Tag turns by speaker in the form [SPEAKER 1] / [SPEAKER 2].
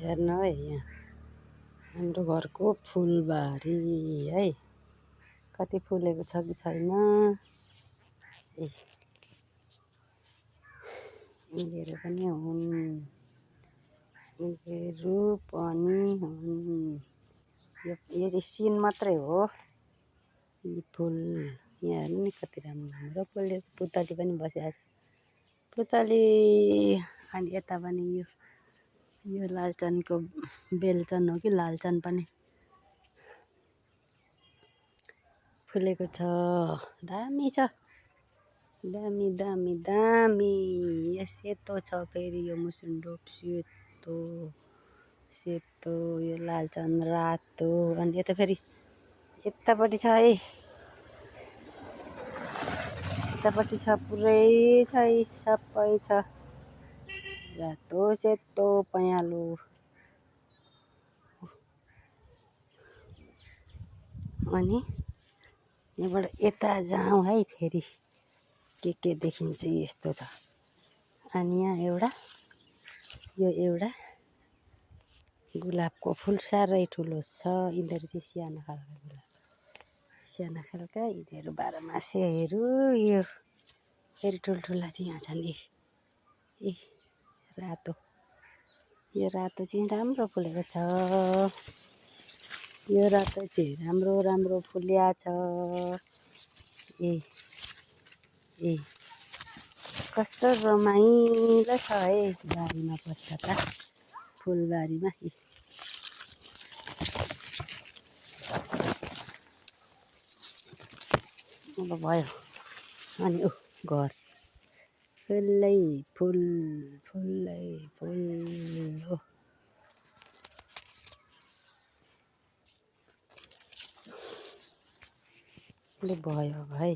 [SPEAKER 1] हेर्नु है यहाँ हाम्रो घरको फुलबारी है कति फुलेको छ कि छैन। ए यिनीहरू पनि हुन्, यिनीहरू पनि हुन्। यो चाहिँ सिन मात्रै हो। यी फुल यहाँ हेर्नु नि कति राम्रो फुलेको। पुतली पनि बसिरहेको छ। पुतली अनि यता पनि यो लालचनको बेलचन हो कि लालचन पनि फुलेको छ। दामी छ, दामी दामी दामी। यो सेतो छ, फेरि यो मुसुन्डो सेतो सेतो, यो लालचन रातो। अनि यता फेरि यतापट्टि छ है, यतापट्टि छ, पुरै छ है, सबै छ रातो सेतो पहेँलो। अनि यहाँबाट यता जाउँ है, फेरि के देखिन्छ यस्तो छ। अनि यहाँ एउटा यो एउटा गुलाबको फुल साह्रै ठुलो छ। यिनीहरू चाहिँ सानो खालको गुलाब, साना खालका। यिनीहरू बाह्रमासेहरू। यो फेरि ठुल्ठुला चाहिँ यहाँ छन्। ए रातो, यो रातो चाहिँ राम्रो फुलेको छ। यो रातो चाहिँ राम्रो राम्रो फुल्या छ। ए कस्तो रमाइलो छ है बारीमा बस्दा त, फुलबारीमा। अब भयो अनि घर फुल्लै फुल, फुल्लै फुल हो। भयो भाइ।